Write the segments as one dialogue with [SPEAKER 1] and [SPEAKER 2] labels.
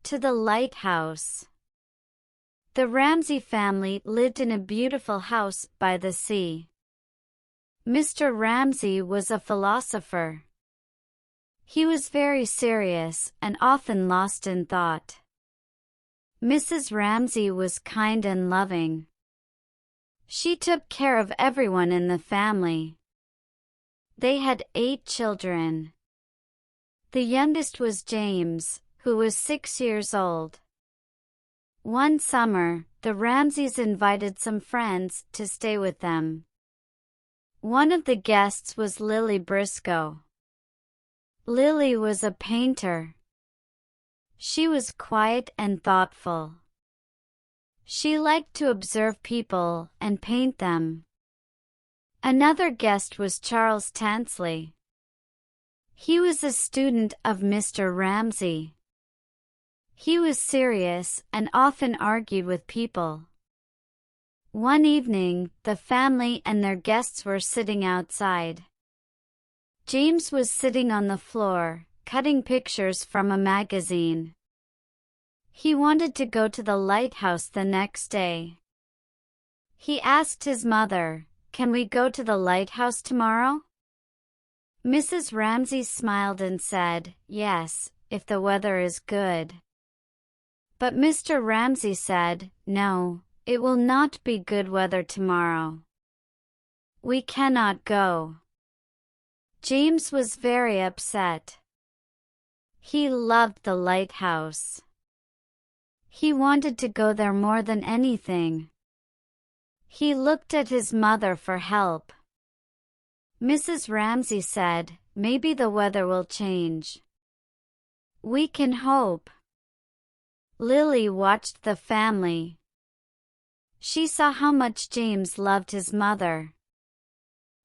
[SPEAKER 1] To the lighthouse. The Ramsay family lived in a beautiful house by the sea. Mr. Ramsay was a philosopher. He was very serious and often lost in thought. Mrs. Ramsay was kind and loving. She took care of everyone in the family. They had 8 children. The youngest was James, who was 6 years old. One summer, the Ramsays invited some friends to stay with them. One of the guests was Lily Briscoe. Lily was a painter. She was quiet and thoughtful. She liked to observe people and paint them. Another guest was Charles Tansley. He was a student of Mr. Ramsay. He was serious and often argued with people. One evening, the family and their guests were sitting outside. James was sitting on the floor, cutting pictures from a magazine. He wanted to go to the lighthouse the next day. He asked his mother, "Can we go to the lighthouse tomorrow?" Mrs. Ramsay smiled and said, "Yes, if the weather is good." But Mr. Ramsay said, "No, it will not be good weather tomorrow. We cannot go." James was very upset. He loved the lighthouse. He wanted to go there more than anything. He looked at his mother for help. Mrs. Ramsay said, "Maybe the weather will change. We can hope." Lily watched the family. She saw how much James loved his mother.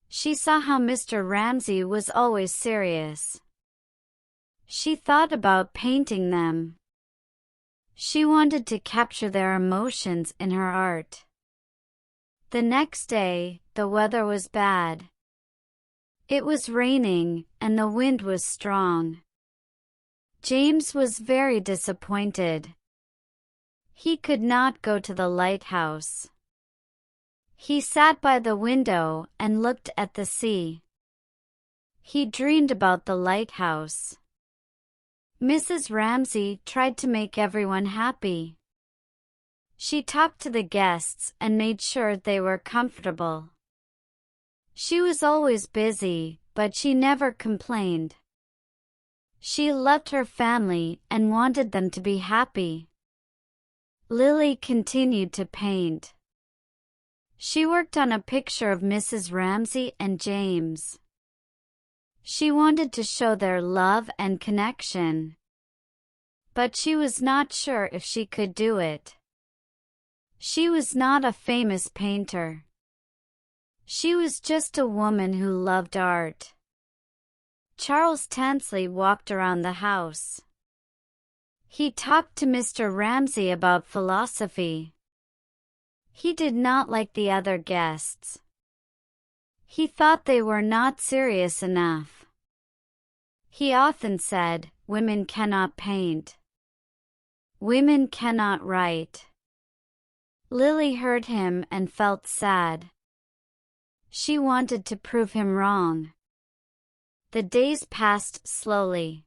[SPEAKER 1] She saw how Mr. Ramsay was always serious. She thought about painting them. She wanted to capture their emotions in her art. The next day, the weather was bad. It was raining, and the wind was strong. James was very disappointed. He could not go to the lighthouse. He sat by the window and looked at the sea. He dreamed about the lighthouse. Mrs. Ramsay tried to make everyone happy. She talked to the guests and made sure they were comfortable. She was always busy, but she never complained. She loved her family and wanted them to be happy. Lily continued to paint. She worked on a picture of Mrs. Ramsay and James. She wanted to show their love and connection. But she was not sure if she could do it. She was not a famous painter. She was just a woman who loved art. Charles Tansley walked around the house. He talked to Mr. Ramsay about philosophy. He did not like the other guests. He thought they were not serious enough. He often said, "Women cannot paint. Women cannot write." Lily heard him and felt sad. She wanted to prove him wrong. The days passed slowly.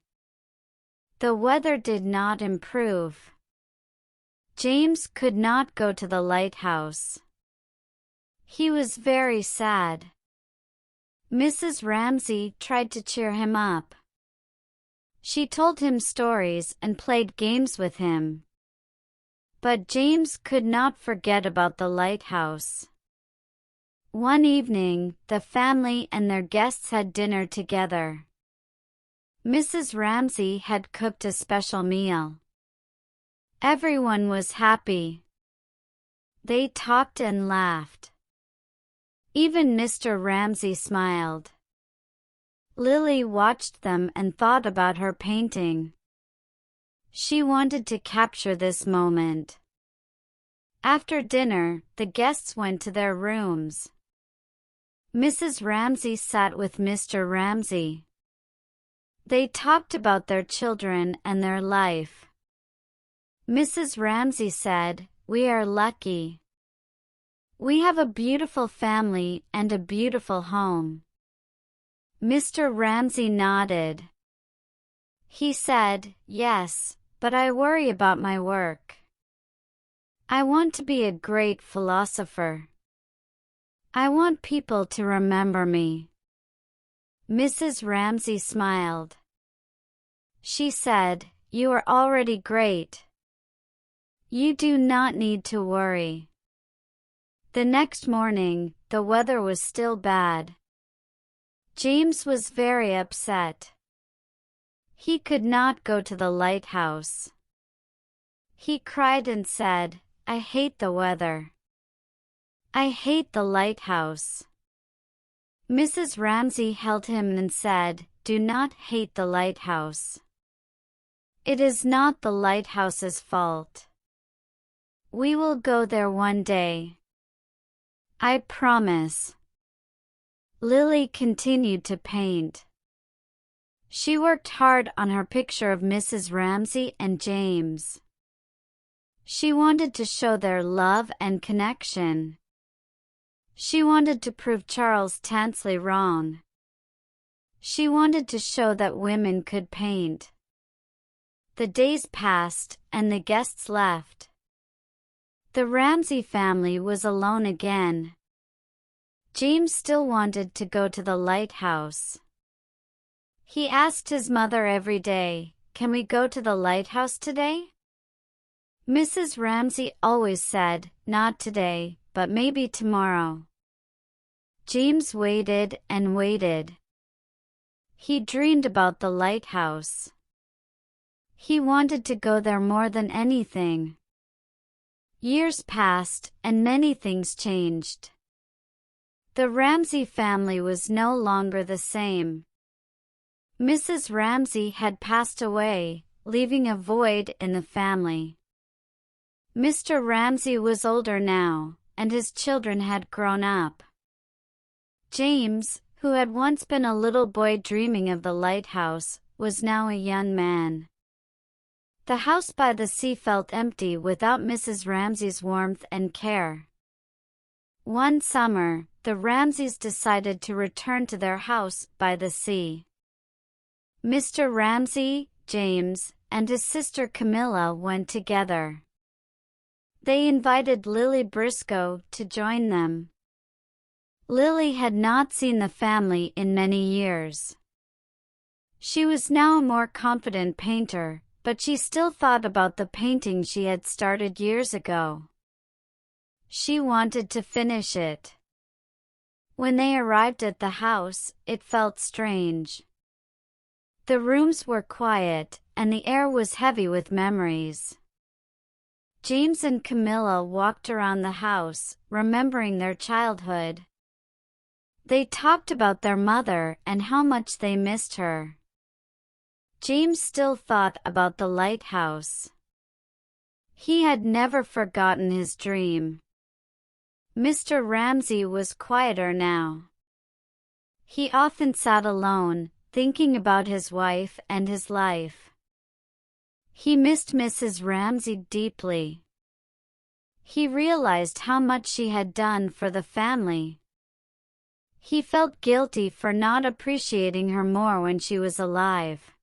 [SPEAKER 1] The weather did not improve. James could not go to the lighthouse. He was very sad. Mrs. Ramsay tried to cheer him up. She told him stories and played games with him. But James could not forget about the lighthouse. One evening, the family and their guests had dinner together. Mrs. Ramsay had cooked a special meal. Everyone was happy. They talked and laughed. Even Mr. Ramsay smiled. Lily watched them and thought about her painting. She wanted to capture this moment. After dinner, the guests went to their rooms. Mrs. Ramsay sat with Mr. Ramsay. They talked about their children and their life. Mrs. Ramsay said, "We are lucky. We have a beautiful family and a beautiful home." Mr. Ramsay nodded. He said, "Yes, but I worry about my work. I want to be a great philosopher. I want people to remember me." Mrs. Ramsay smiled. She said, "You are already great. You do not need to worry." The next morning, the weather was still bad. James was very upset. He could not go to the lighthouse. He cried and said, "I hate the weather. I hate the lighthouse." Mrs. Ramsay held him and said, "Do not hate the lighthouse. It is not the lighthouse's fault. We will go there one day. I promise." Lily continued to paint. She worked hard on her picture of Mrs. Ramsay and James. She wanted to show their love and connection. She wanted to prove Charles Tansley wrong. She wanted to show that women could paint. The days passed, and the guests left. The Ramsay family was alone again. James still wanted to go to the lighthouse. He asked his mother every day, "Can we go to the lighthouse today?" Mrs. Ramsay always said, "Not today, but maybe tomorrow." James waited and waited. He dreamed about the lighthouse. He wanted to go there more than anything. Years passed, and many things changed. The Ramsay family was no longer the same. Mrs. Ramsay had passed away, leaving a void in the family. Mr. Ramsay was older now, and his children had grown up. James, who had once been a little boy dreaming of the lighthouse, was now a young man. The house by the sea felt empty without Mrs. Ramsay's warmth and care. One summer, the Ramsays decided to return to their house by the sea. Mr. Ramsay, James, and his sister Camilla went together. They invited Lily Briscoe to join them. Lily had not seen the family in many years. She was now a more confident painter, but she still thought about the painting she had started years ago. She wanted to finish it. When they arrived at the house, it felt strange. The rooms were quiet, and the air was heavy with memories. James and Camilla walked around the house, remembering their childhood. They talked about their mother and how much they missed her. James still thought about the lighthouse. He had never forgotten his dream. Mr. Ramsay was quieter now. He often sat alone, thinking about his wife and his life. He missed Mrs. Ramsay deeply. He realized how much she had done for the family. He felt guilty for not appreciating her more when she was alive.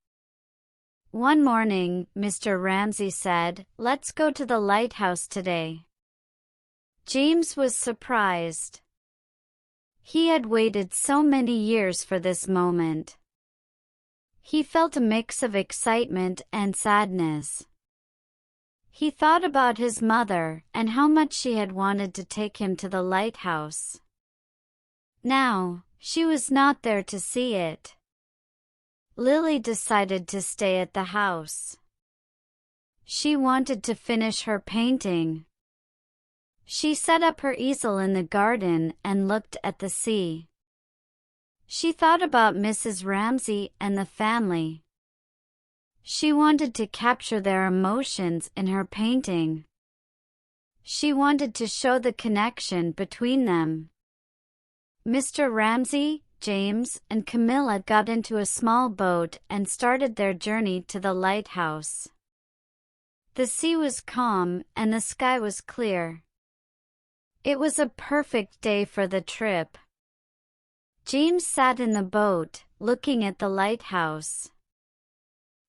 [SPEAKER 1] One morning, Mr. Ramsay said, "Let's go to the lighthouse today." James was surprised. He had waited so many years for this moment. He felt a mix of excitement and sadness. He thought about his mother and how much she had wanted to take him to the lighthouse. Now, she was not there to see it. Lily decided to stay at the house. She wanted to finish her painting. She set up her easel in the garden and looked at the sea. She thought about Mrs. Ramsay and the family. She wanted to capture their emotions in her painting. She wanted to show the connection between them. Mr. Ramsay, James, and Camilla got into a small boat and started their journey to the lighthouse. The sea was calm and the sky was clear. It was a perfect day for the trip. James sat in the boat, looking at the lighthouse.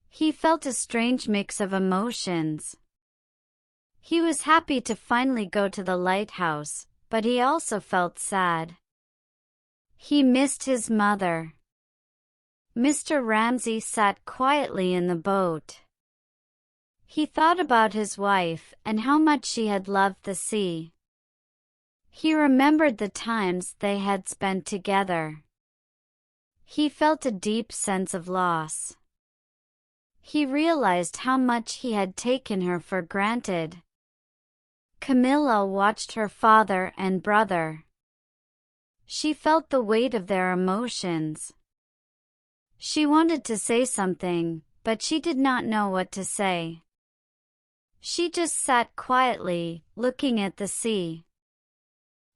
[SPEAKER 1] He felt a strange mix of emotions. He was happy to finally go to the lighthouse, but he also felt sad. He missed his mother. Mr. Ramsay sat quietly in the boat. He thought about his wife and how much she had loved the sea. He remembered the times they had spent together. He felt a deep sense of loss. He realized how much he had taken her for granted. Camilla watched her father and brother. She felt the weight of their emotions. She wanted to say something, but she did not know what to say. She just sat quietly, looking at the sea.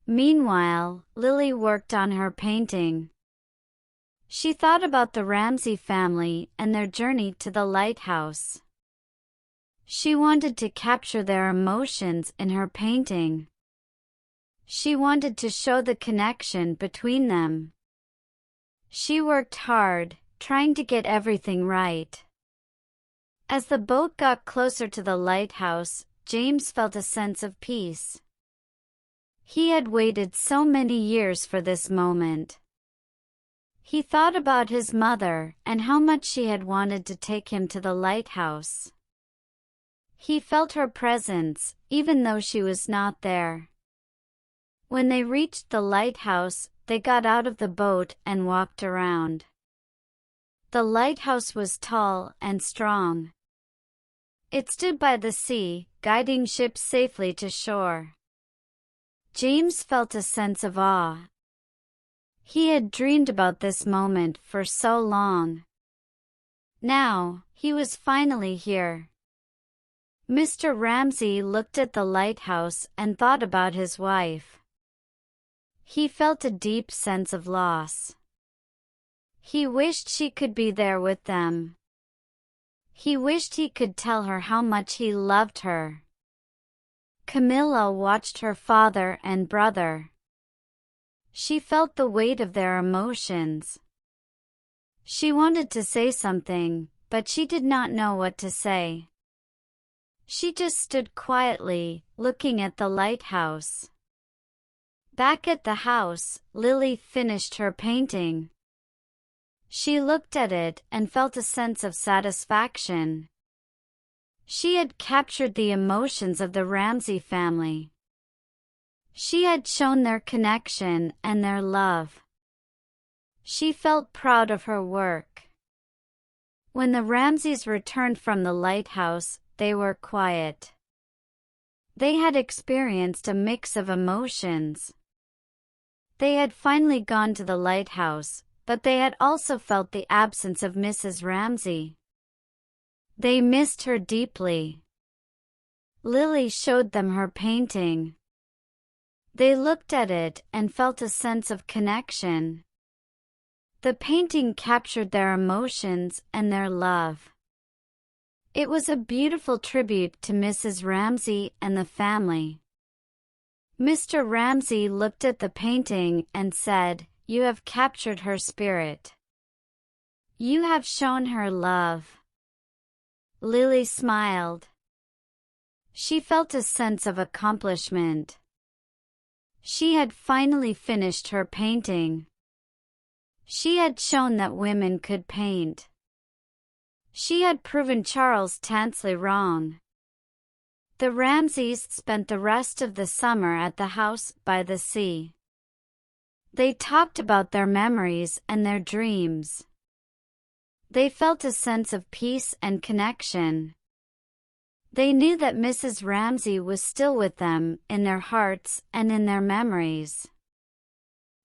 [SPEAKER 1] Meanwhile, Lily worked on her painting. She thought about the Ramsay family and their journey to the lighthouse. She wanted to capture their emotions in her painting. She wanted to show the connection between them. She worked hard, trying to get everything right. As the boat got closer to the lighthouse, James felt a sense of peace. He had waited so many years for this moment. He thought about his mother and how much she had wanted to take him to the lighthouse. He felt her presence, even though she was not there. When they reached the lighthouse, they got out of the boat and walked around. The lighthouse was tall and strong. It stood by the sea, guiding ships safely to shore. James felt a sense of awe. He had dreamed about this moment for so long. Now, he was finally here. Mr. Ramsay looked at the lighthouse and thought about his wife. He felt a deep sense of loss. He wished she could be there with them. He wished he could tell her how much he loved her. Camilla watched her father and brother. She felt the weight of their emotions. She wanted to say something, but she did not know what to say. She just stood quietly, looking at the lighthouse. Back at the house, Lily finished her painting. She looked at it and felt a sense of satisfaction. She had captured the emotions of the Ramsay family. She had shown their connection and their love. She felt proud of her work. When the Ramsays returned from the lighthouse, they were quiet. They had experienced a mix of emotions. They had finally gone to the lighthouse, but they had also felt the absence of Mrs. Ramsay. They missed her deeply. Lily showed them her painting. They looked at it and felt a sense of connection. The painting captured their emotions and their love. It was a beautiful tribute to Mrs. Ramsay and the family. Mr. Ramsay looked at the painting and said, "You have captured her spirit. You have shown her love." Lily smiled. She felt a sense of accomplishment. She had finally finished her painting. She had shown that women could paint. She had proven Charles Tansley wrong. The Ramsays spent the rest of the summer at the house by the sea. They talked about their memories and their dreams. They felt a sense of peace and connection. They knew that Mrs. Ramsay was still with them in their hearts and in their memories.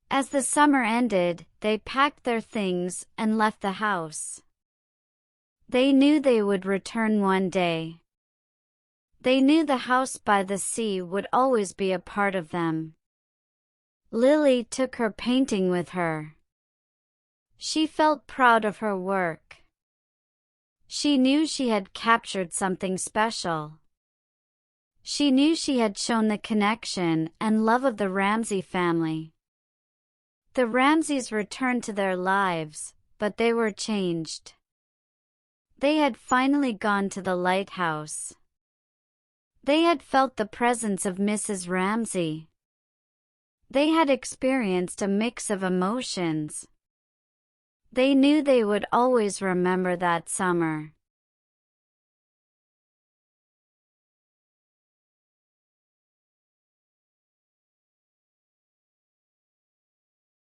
[SPEAKER 1] As the summer ended, they packed their things and left the house. They knew they would return one day. They knew the house by the sea would always be a part of them. Lily took her painting with her. She felt proud of her work. She knew she had captured something special. She knew she had shown the connection and love of the Ramsay family. The Ramsays returned to their lives, but they were changed. They had finally gone to the lighthouse. They had felt the presence of Mrs. Ramsay. They had experienced a mix of emotions. They knew they would always remember that summer.